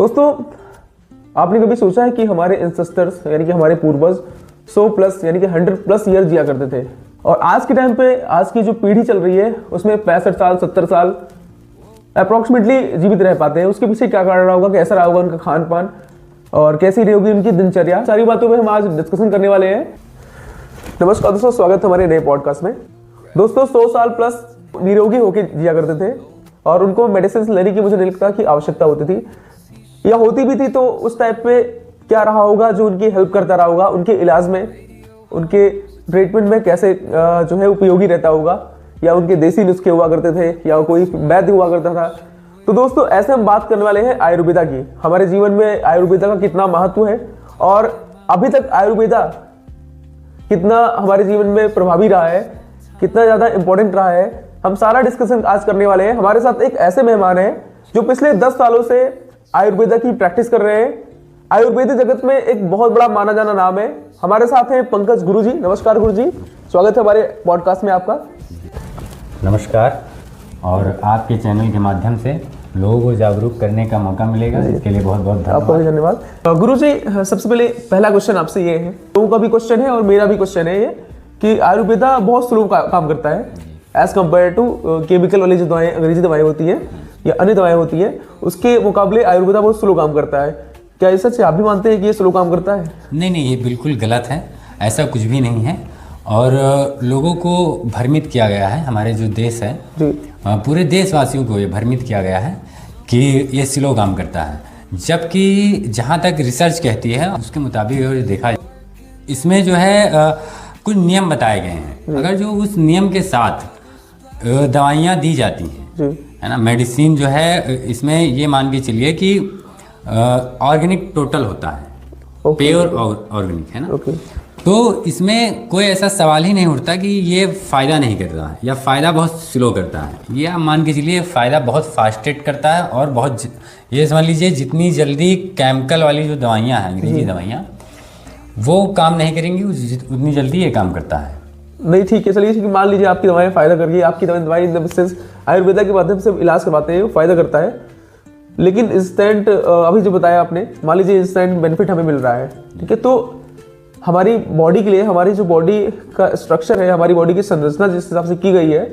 दोस्तों, आपने कभी सोचा है कि हमारे एंसेस्टर्स यानी कि हमारे पूर्वज 100 प्लस यानी कि 100 प्लस ईयर जिया करते थे और आज के टाइम पे आज की जो पीढ़ी चल रही है उसमें 65 साल 70 साल अप्रोक्सीमेटली जीवित रह पाते हैं। उसके पीछे क्या कारण रहा होगा, कैसा रहा होगा उनका खान पान और कैसी रही होगी उनकी दिनचर्या, सारी बातों पे हम आज डिस्कशन करने वाले हैं। नमस्कार दोस्तों, स्वागत है हमारे नए पॉडकास्ट में। दोस्तों, 100 साल प्लस निरोगी होकर जिया करते थे और उनको मेडिसिन लेने की मुझे नहीं लगता कि आवश्यकता होती थी, या होती भी थी तो उस टाइप पे क्या रहा होगा जो उनकी हेल्प करता रहा होगा, उनके इलाज में, उनके ट्रीटमेंट में कैसे जो है उपयोगी रहता होगा, या उनके देसी नुस्खे हुआ करते थे या कोई वैद्य हुआ करता था। तो दोस्तों, ऐसे हम बात करने वाले हैं आयुर्वेदा की। हमारे जीवन में आयुर्वेदा का कितना महत्व है और अभी तक आयुर्वेदा कितना हमारे जीवन में प्रभावी रहा है, कितना ज़्यादा इंपॉर्टेंट रहा है, हम सारा डिस्कशन आज करने वाले हैं। हमारे साथ एक ऐसे मेहमान हैं जो पिछले 10 सालों से आयुर्वेदा की प्रैक्टिस कर रहे हैं। आयुर्वेद जगत में एक बहुत बड़ा माना जाना नाम है। हमारे साथ हैं पंकज गुरुजी। नमस्कार गुरुजी, स्वागत है हमारे पॉडकास्ट में आपका। नमस्कार। और आपके चैनल के माध्यम से लोगों को जागरूक करने का मौका मिलेगा, इसके लिए बहुत बहुत धन्यवाद। आपका भी धन्यवाद। गुरुजी, सबसे पहले पहला क्वेश्चन आपसे ये है, लोगों का भी क्वेश्चन है और मेरा भी क्वेश्चन है ये, कि आयुर्वेदा बहुत स्लो काम करता है एज कम्पेयर टू केमिकल वाली जो दवाएं, अंग्रेजी दवाएं होती हैं या अन्य दवाएं होती हैं, उसके मुकाबले आयुर्वेदा बहुत स्लो काम करता है। क्या ये सच है? आप भी मानते हैं कि ये स्लो काम करता है? नहीं, ये बिल्कुल गलत है, ऐसा कुछ भी नहीं है। और लोगों को भ्रमित किया गया है, हमारे जो देश है पूरे देशवासियों को ये भ्रमित किया गया है कि ये स्लो काम करता है, जबकि जहाँ तक रिसर्च कहती है उसके मुताबिक अगर देखा इसमें जो है कुछ नियम बताए गए हैं। अगर जो उस नियम के साथ दवाइयाँ दी जाती हैं, है ना, मेडिसिन जो है, इसमें ये मान के चलिए कि ऑर्गेनिक टोटल होता है, प्योर ऑर्गेनिक, है ना। तो इसमें कोई ऐसा सवाल ही नहीं उठता कि ये फ़ायदा नहीं कर रहा है या फ़ायदा बहुत स्लो करता है। ये आप मान के चलिए फ़ायदा बहुत फास्टेट करता है और बहुत, ये समझ लीजिए जितनी जल्दी केमिकल वाली जो दवाइयाँ हैं, अंग्रेजी दवाइयाँ, वो काम नहीं करेंगी उतनी जल्दी ये काम करता है। नहीं, ठीक है, चलिए, मान लीजिए आपकी दवाएं फ़ायदा कर रही है, आपकी दवाई इन द सेंस आयुर्वेदा के माध्यम से इलाज करवाते हैं, वो फ़ायदा करता है, लेकिन इंस्टेंट अभी जो बताया आपने, मान लीजिए इंस्टेंट बेनिफिट हमें मिल रहा है, ठीक है, तो हमारी बॉडी के लिए, हमारी जो बॉडी का स्ट्रक्चर है, हमारी बॉडी की संरचना जिस हिसाब से की गई है,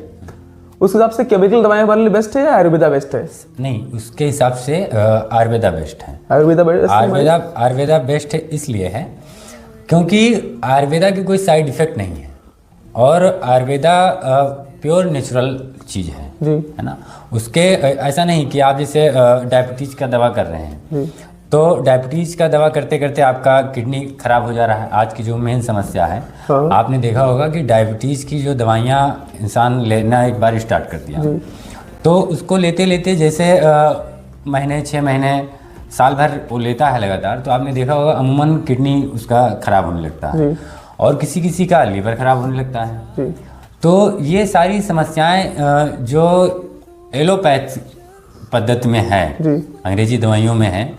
उस हिसाब से केमिकल दवाएं हमारे लिए बेस्ट है या आयुर्वेदा बेस्ट है? नहीं, उसके हिसाब से आयुर्वेदा बेस्ट है। आयुर्वेदा बेस्ट है इसलिए है क्योंकि आयुर्वेदा की कोई साइड इफेक्ट नहीं है और आयुर्वेदा प्योर नेचुरल चीज़ है ना। उसके ऐसा नहीं कि आप जैसे डायबिटीज़ का दवा कर रहे हैं तो डायबिटीज़ का दवा करते करते आपका किडनी खराब हो जा रहा है। आज की जो मेन समस्या है, आपने देखा होगा कि डायबिटीज़ की जो दवाइयाँ इंसान लेना एक बार स्टार्ट कर दिया तो उसको लेते लेते जैसे महीने 6 महीने साल भर वो लेता है लगातार, तो आपने देखा होगा अमूमन किडनी उसका खराब होने लगता है और किसी किसी का लीवर खराब होने लगता है। तो ये सारी समस्याएं जो एलोपैथ पद्धति में है, अंग्रेजी दवाइयों में है,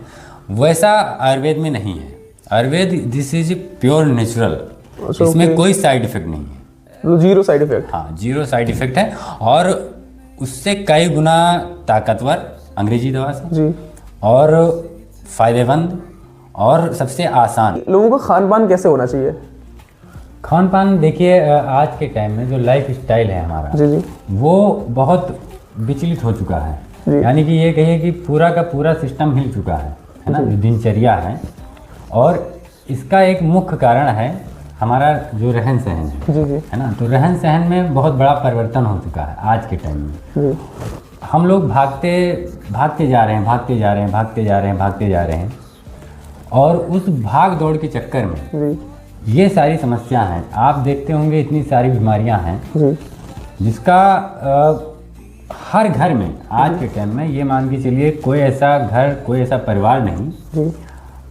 वैसा आयुर्वेद में नहीं है। Ayurveda this is pure natural, इसमें कोई साइड इफेक्ट नहीं है, जीरो साइड इफेक्ट। हाँ, जीरो साइड इफेक्ट है और उससे कई गुना ताकतवर अंग्रेजी दवा से और फायदेमंद और सबसे आसान। लोगों का खान पान कैसे होना चाहिए? खान पान देखिए, आज के टाइम में जो लाइफ स्टाइल है हमारा वो बहुत विचलित हो चुका है। यानी कि ये कहिए कि पूरा का पूरा सिस्टम हिल चुका है ना, जो दिनचर्या है। और इसका एक मुख्य कारण है हमारा जो रहन सहन है ना। तो रहन सहन में बहुत बड़ा परिवर्तन हो चुका है आज के टाइम में। हम लोग भागते जा रहे हैं और उस भाग दौड़ के चक्कर में ये सारी समस्या हैं। आप देखते होंगे इतनी सारी बीमारियां हैं जिसका हर घर में आज के टाइम में, ये मान के चलिए कोई ऐसा घर, कोई ऐसा परिवार नहीं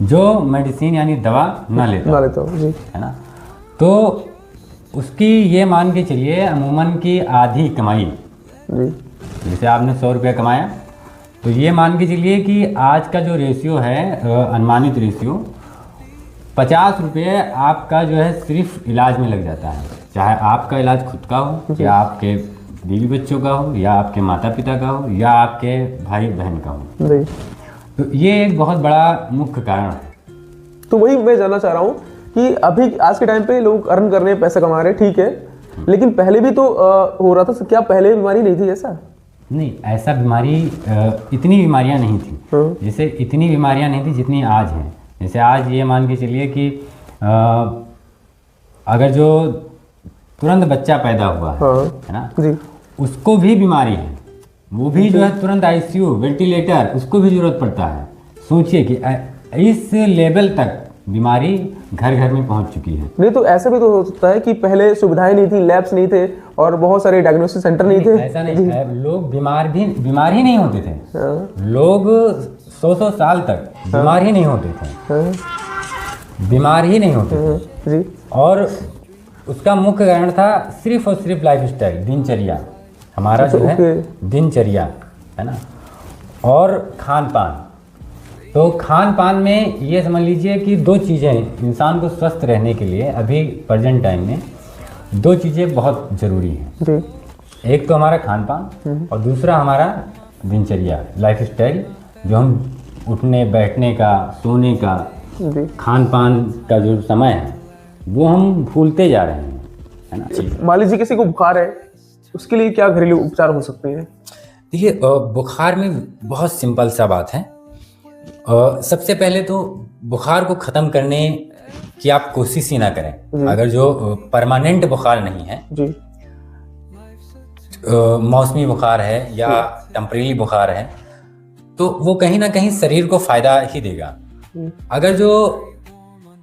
जो मेडिसिन यानी दवा ना लेता हो, है ना। तो उसकी ये मान के चलिए अमूमन की आधी कमाई, जैसे आपने 100 रुपया कमाया तो ये मान के चलिए कि आज का जो रेशियो है, अनुमानित रेशियो 50 रुपये आपका जो है सिर्फ इलाज में लग जाता है। चाहे आपका इलाज खुद का हो या आपके बीवी बच्चों का हो या आपके माता पिता का हो या आपके भाई बहन का हो। तो ये एक बहुत बड़ा मुख्य कारण है। तो वही मैं जानना चाह रहा हूँ कि अभी आज के टाइम पे लोग अर्न कर रहे हैं, पैसा कमा रहे हैं, ठीक है, लेकिन पहले भी तो हो रहा था। क्या पहले बीमारी नहीं थी ऐसा? नहीं, ऐसा बीमारी इतनी बीमारियां नहीं थी। जैसे इतनी बीमारियां नहीं थी जितनी आज हैं। जैसे आज ये मान के चलिए कि अगर जो तुरंत बच्चा पैदा हुआ है ना जी, उसको भी बीमारी है, वो भी जो है तुरंत आईसीयू, वेंटिलेटर, उसको भी जरूरत पड़ता है। सोचिए कि इस लेवल तक बीमारी घर घर में पहुंच चुकी है। नहीं तो ऐसा भी तो हो सकता है कि पहले सुविधाएं नहीं थी, लैब्स नहीं थे और बहुत सारे डायग्नोस्टिक सेंटर नहीं थे। ऐसा नहीं है, लोग बीमार ही नहीं होते थे। लोग 100 साल तक बीमार ही नहीं होते थे, बीमार ही नहीं होते थे। और उसका मुख्य कारण था सिर्फ और सिर्फ लाइफ स्टाइल, दिनचर्या, हमारा जो है दिनचर्या है ना, और खान पान। तो खान पान में ये समझ लीजिए कि 2 चीज़ें इंसान को स्वस्थ रहने के लिए अभी प्रेजेंट टाइम में 2 चीज़ें बहुत ज़रूरी हैं। एक तो हमारा खान पान और दूसरा हमारा दिनचर्या, लाइफ स्टाइल, जो हम उठने बैठने का, सोने का, खान पान का जो समय है वो हम भूलते जा रहे हैं, है ना। मान लीजिए किसी को बुखार है, उसके लिए क्या घरेलू उपचार हो सकते हैं? देखिए, बुखार में बहुत सिंपल सा बात है। सबसे पहले तो बुखार को ख़त्म करने की आप कोशिश ही ना करें। अगर जो परमानेंट बुखार नहीं है, मौसमी बुखार है या टेम्परेरी बुखार है, तो वो कहीं ना कहीं शरीर को फ़ायदा ही देगा। अगर जो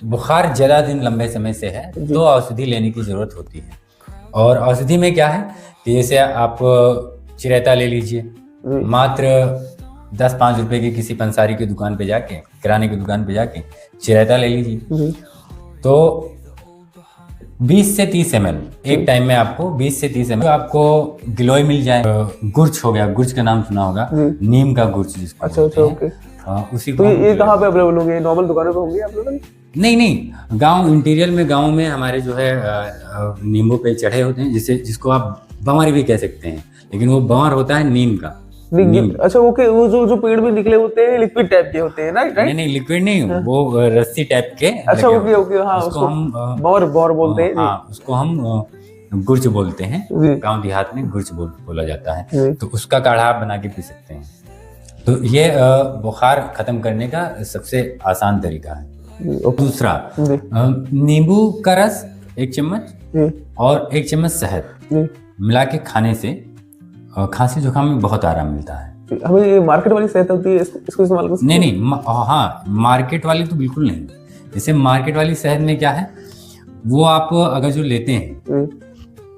बुखार ज़्यादा दिन लंबे समय से है तो औषधि लेने की ज़रूरत होती है। और औषधि में क्या है कि जैसे आप चिरैता ले लीजिए, मात्र 10-5 रुपए की किसी पंसारी की दुकान पे जाके, किराने की दुकान पे जाके चिरैता ले लीजिए, तो 20 से 30 ml एक टाइम में आपको 20 से 30 ml आपको गिलोय मिल जाए। गुर्च हो गया, गुर्च का नाम सुना होगा, नीम का गुर्च जिसको अच्छा ओके। उसी तो ये कहाँ पे अवेलेबल होंगे? नॉर्मल दुकानों पे होंगे अवेलेबल? नहीं, गांव इंटीरियर में, गांव में हमारे जो है नींबू पे चढ़े होते हैं, जिसको आप बंवर भी कह सकते हैं, लेकिन वो बंवर होता है नीम का। अच्छा ओके, वो जो पेड़ में निकले होते हैं लिक्विड टाइप के होते हैं ना? नहीं, लिक्विड नहीं, वो रस्सी टाइप के। अच्छा ओके, हाँ, उसको हम बौर बोलते हैं। हाँ, उसको हम गुर्च बोलते हैं, गांव देहात में गुर्च बोला जाता है। तो उसका काढ़ा आप बना के पी सकते हैं। तो ये बुखार खत्म करने का सबसे आसान तरीका है। दूसरा, नींबू का रस 1 चम्मच और 1 चम्मच शहद मिला के खाने से खांसी जुकाम में बहुत आराम मिलता है। हमें ये मार्केट वाली शहद होती है, इसको इस्तेमाल कर सकते हैं? नहीं, हाँ, मार्केट वाली तो बिल्कुल नहीं। जैसे मार्केट वाली शहद में क्या है, वो आप अगर जो लेते हैं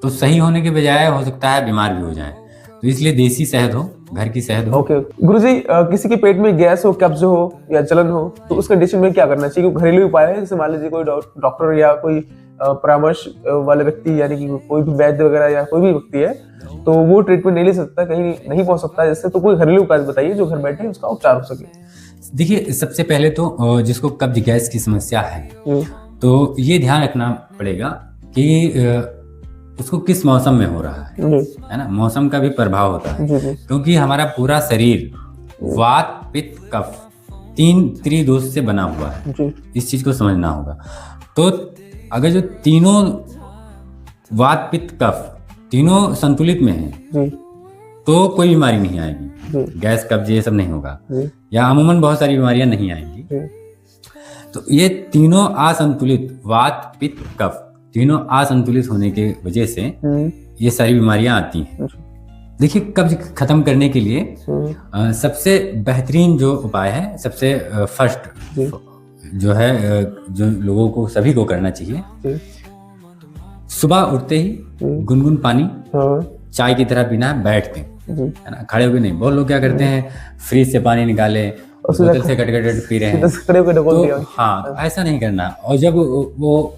तो सही होने के बजाय हो सकता है बीमार भी हो जाए। तो इसलिए देसी शहद हो, घर की शहद हो। ओके गुरुजी, किसी के पेट में गैस हो, कब्ज हो या जलन हो, तो उस कंडीशन में क्या करना चाहिए? घरेलू उपाय है, जैसे मान लीजिए कोई डॉक्टर या कोई परामर्श वाले व्यक्ति, यानी कि कोई भी वैद्य वगैरह या कोई भी व्यक्ति है, तो वो ट्रीटमेंट नहीं ले सकता, कहीं नहीं पहुंच सकता जैसे, तो कोई घरेलू उपाय बताइए जो घर बैठे उसका उपचार हो सके। देखिए, सबसे पहले तो जिसको कब्ज गैस की समस्या है, तो ये ध्यान रखना पड़ेगा कि उसको किस मौसम में हो रहा है ना। मौसम का भी प्रभाव होता है, क्योंकि हमारा पूरा शरीर वात, पित्त, कफ 3 त्रिदोष से बना हुआ है। इस चीज को समझना होगा। तो अगर जो तीनों वात, पित्त, कफ तीनों संतुलित में हैं, तो कोई बीमारी नहीं आएगी, गैस, कब्ज ये सब नहीं होगा, या अमूमन बहुत सारी बीमारियां नहीं आएंगी। तो ये तीनों असंतुलित, वात, पित्त, कफ तीनों असंतुलित होने के वजह से ये सारी बीमारियां आती हैं। देखिए, कब्ज खत्म करने के लिए सबसे बेहतरीन जो उपाय है, सबसे फर्स्ट जो है, जो लोगों को सभी को करना चाहिए, सुबह उठते ही गुनगुन पानी चाय की तरह पीना है, बैठ के, है ना, खड़े होके नहीं। बहुत लोग क्या करते हैं, फ्रिज से पानी निकाले, बोतल से कट पी रहे हैं, तो हाँ, ऐसा नहीं करना। और जब वो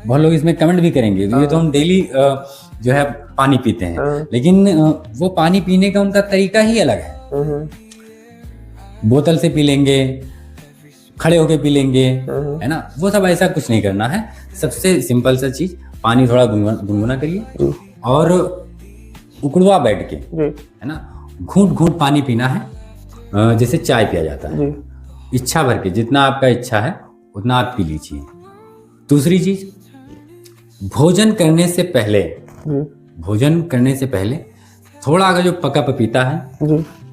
बहुत लोग इसमें कमेंट भी करेंगे, ये तो हम डेली जो है पानी पीते हैं, लेकिन वो पानी पीने का उनका तरीका ही अलग है। बोतल से पी लेंगे, खड़े होके पी लेंगे, है ना, वो सब ऐसा कुछ नहीं करना है। सबसे सिंपल सा चीज, पानी थोड़ा गुनगुना करिए और उकड़वा बैठ के, है ना, घूंट घूंट पानी पीना है जैसे चाय पिया जाता है, इच्छा भर के, जितना आपका इच्छा है उतना आप पी लीजिए। दूसरी चीज, भोजन करने से पहले थोड़ा अगर जो पका पपीता है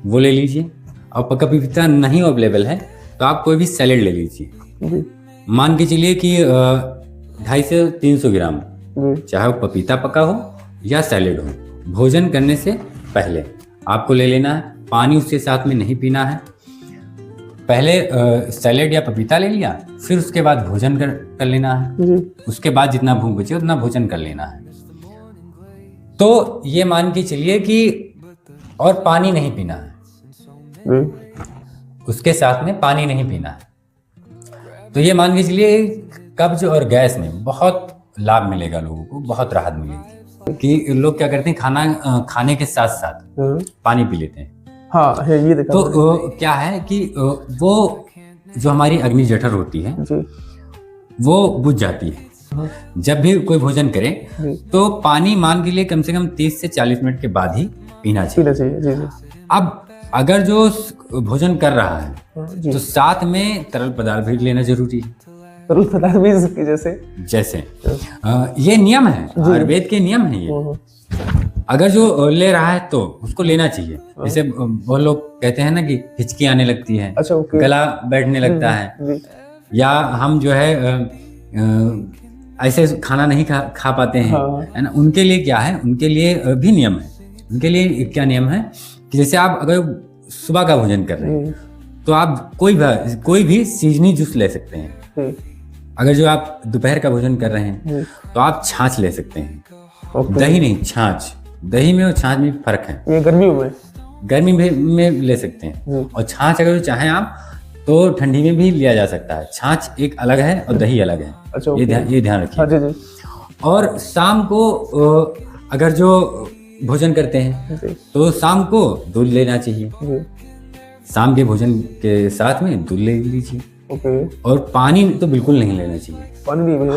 वो ले लीजिए, और पका पपीता नहीं अवेलेबल है तो आप कोई भी सैलेड ले लीजिए। मान के चलिए कि 250 से 300 ग्राम, चाहे वो पपीता पका हो या सैलेड हो, भोजन करने से पहले आपको ले लेना है। पानी उसके साथ में नहीं पीना है। पहले सैलेड या पपीता ले लिया, फिर उसके बाद भोजन कर लेना है। उसके बाद जितना भूख बचे उतना भोजन कर लेना है। तो ये मान के चलिए कि, और पानी नहीं पीना है, उसके साथ में पानी नहीं पीना है। तो ये मान के चलिए कब्ज और गैस में बहुत लाभ मिलेगा, लोगों को बहुत राहत मिलेगी। कि लोग क्या करते हैं, खाना खाने के साथ साथ पानी पी लेते हैं। हाँ है, ये देखा। तो क्या है कि वो जो हमारी अग्नि जठर होती है वो बुझ जाती है। जब भी कोई भोजन करे तो पानी मान के लिए कम से कम 30 से 40 मिनट के बाद ही पीना चाहिए। अब अगर जो भोजन कर रहा है तो साथ में तरल पदार्थ भी लेना जरूरी है। तरल पदार्थ भी जैसे ये नियम है, आयुर्वेद के नियम है ये। अगर जो ले रहा है तो उसको लेना चाहिए। जैसे बहुत लोग कहते हैं ना कि हिचकी आने लगती है, गला बैठने लगता है, या हम जो है ऐसे खाना नहीं खा पाते हैं, है ना। उनके लिए क्या है, उनके लिए भी नियम है। उनके लिए क्या नियम है कि जैसे आप अगर सुबह का भोजन कर रहे हैं तो आप कोई भी सीजनी जूस ले सकते हैं। अगर जो आप दोपहर का भोजन कर रहे हैं तो आप छाछ ले सकते हैं। दही नहीं, छाछ। दही में और छाछ में फर्क है। ये गर्मी में ले सकते हैं। और छाछ अगर चाहें आप तो ठंडी में भी लिया जा सकता है। छाछ एक अलग है और दही अलग है। अच्छा, ये ध्यान रखिए। और शाम को अगर जो भोजन करते हैं तो शाम को दूध लेना चाहिए। शाम के भोजन के साथ में दूध ले लीजिए। और पानी तो बिल्कुल नहीं लेना चाहिए।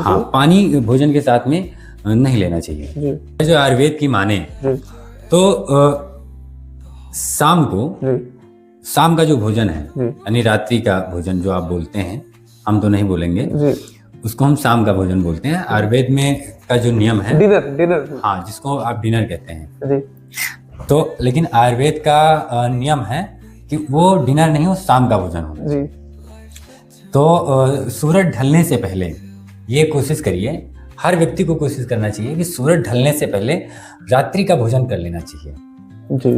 हाँ, पानी भोजन के साथ में नहीं लेना चाहिए। जो आयुर्वेद की माने तो शाम का जो भोजन है, यानी रात्रि का भोजन जो आप बोलते हैं, हम तो नहीं बोलेंगे, उसको हम शाम का भोजन बोलते हैं। आयुर्वेद में का जो नियम है, डिनर, हाँ, जिसको आप डिनर कहते हैं। तो लेकिन आयुर्वेद का नियम है कि वो डिनर नहीं हो, शाम का भोजन हो। तो सूरज ढलने से पहले ये कोशिश करिए, हर व्यक्ति को कोशिश करना चाहिए कि सूरज ढलने से पहले रात्रि का भोजन कर लेना चाहिए। जी।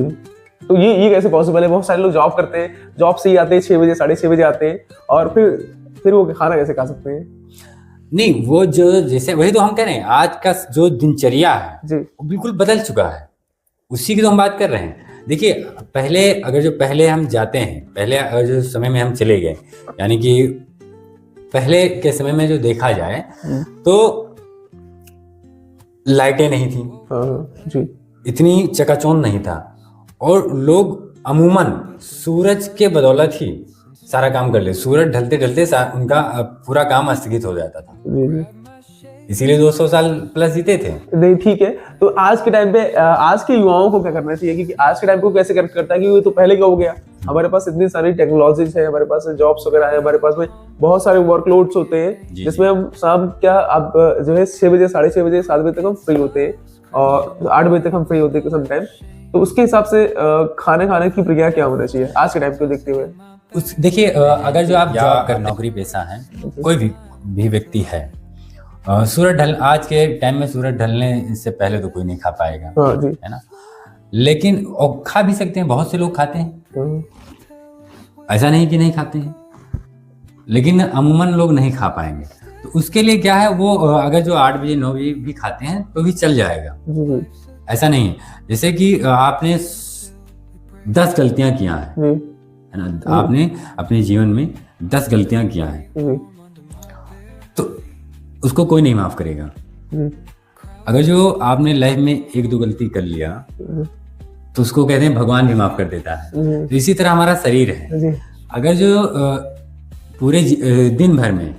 तो ये कैसे पॉसिबल है? बहुत सारे लोग जॉब करते हैं, जॉब से ही आते हैं 6 बजे 6:30 बजे आते हैं, और फिर वो खाना कैसे खा सकते हैं? नहीं, वो जो जैसे वही तो हम कह रहे हैं, आज का जो दिनचर्या है वो बिल्कुल बदल चुका है। उसी की तो हम बात कर रहे हैं। देखिए, पहले हम जाते हैं, पहले अगर जो समय में हम चले गए, यानी कि पहले के समय में जो देखा जाए तो लाइटें नहीं थी, इतनी चकाचौंध नहीं था, और लोग अमूमन सूरज के बदौलत ही सारा काम कर ले। सूरज ढलते ढलते उनका पूरा काम स्थगित हो जाता था। इसीलिए 200 साल प्लस जीते थे। नहीं, ठीक है। तो आज के टाइम पे आज के युवाओं को क्या करना चाहिए? क्योंकि आज के टाइम को कैसे करता है कि वो तो पहले क्या हो गया, हमारे पास इतनी सारी टेक्नोलॉजीज है, हमारे पास जॉब्स वगैरह है, हमारे पास में बहुत सारे वर्कलोड्स होते हैं, जिसमें हम शाम अब जो है 6 बजे 6:30 बजे 7 बजे तक हम फ्री होते हैं, और 8 बजे तक हम फ्री होते हैं समटाइम। तो उसके हिसाब से खाने की प्रक्रिया क्या होना चाहिए आज के टाइम को देखते हुए? देखिए, अगर जो आप जॉब कर नौकरी पेशा है, कोई भी व्यक्ति है, आज के टाइम में सूरज ढलने से पहले तो कोई नहीं खा पाएगा, है ना। लेकिन खा भी सकते हैं, बहुत से लोग खाते हैं, ऐसा नहीं कि नहीं खाते हैं, लेकिन अमूमन लोग नहीं खा पाएंगे। तो उसके लिए क्या है, वो अगर जो 8 बजे 9 बजे भी खाते हैं तो भी चल जाएगा। ऐसा नहीं है, जैसे कि आपने 10 गलतियां किया है ना, आपने अपने जीवन में 10 गलतियां किया है, तो उसको कोई नहीं माफ करेगा। अगर जो आपने लाइफ में 1-2 गलती कर लिया तो उसको कहते हैं भगवान भी माफ कर देता है। तो इसी तरह हमारा शरीर है, अगर जो पूरे दिन भर में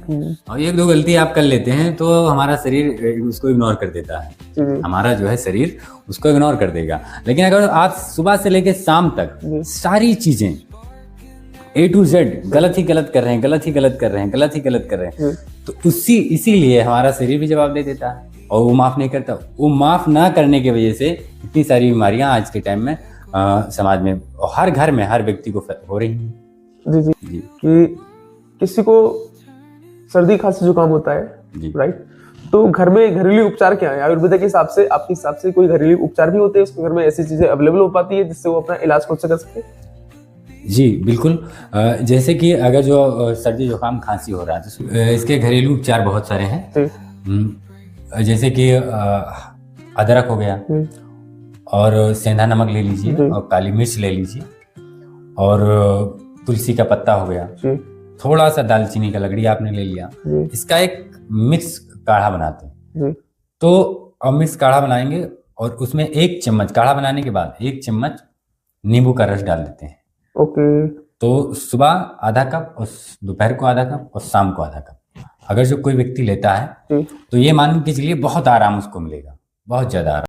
और 1-2 गलती आप कर लेते हैं तो हमारा शरीर उसको इग्नोर कर देता है। हमारा जो है शरीर उसको इग्नोर कर देगा। लेकिन अगर आप सुबह से लेकर शाम तक सारी चीजें A to Z गलत ही गलत कर रहे हैं, गलत ही गलत कर रहे हैं, गलत ही गलत कर रहे हैं, तो इसीलिए हमारा शरीर भी जवाब दे देता है और वो माफ नहीं करता। वो माफ ना करने की वजह से इतनी सारी बीमारियां आज के टाइम में समाज में हर घर में हर व्यक्ति को हो रही हैं। जी जी जी कि किसी को सर्दी खांसी जुकाम होता है, राइट, तो घर में घरेलू उपचार क्या है आयुर्वेद के हिसाब से? आपके हिसाब से कोई घरेलू उपचार भी होते हैं उसके घर में, ऐसी चीजें अवेलेबल हो पाती है जिससे वो अपना इलाज खुद से कर सके? जी बिल्कुल। जैसे कि अगर जो सर्दी जुकाम खांसी हो रहा है तो इसके घरेलू उपचार बहुत सारे हैं। जैसे कि अदरक हो गया और सेंधा नमक ले लीजिए और काली मिर्च ले लीजिए और तुलसी का पत्ता हो गया, थोड़ा सा दालचीनी का लकड़ी आपने ले लिया, इसका एक मिक्स काढ़ा बनाते हैं। तो अब मिक्स काढ़ा बनाएंगे और उसमें 1 चम्मच, काढ़ा बनाने के बाद 1 चम्मच नींबू का रस डाल देते हैं। ओके। तो सुबह आधा कप और दोपहर को आधा कप और शाम को आधा कप अगर जो कोई व्यक्ति लेता है तो ये मान के चलिए बहुत आराम उसको मिलेगा, बहुत ज्यादा आराम।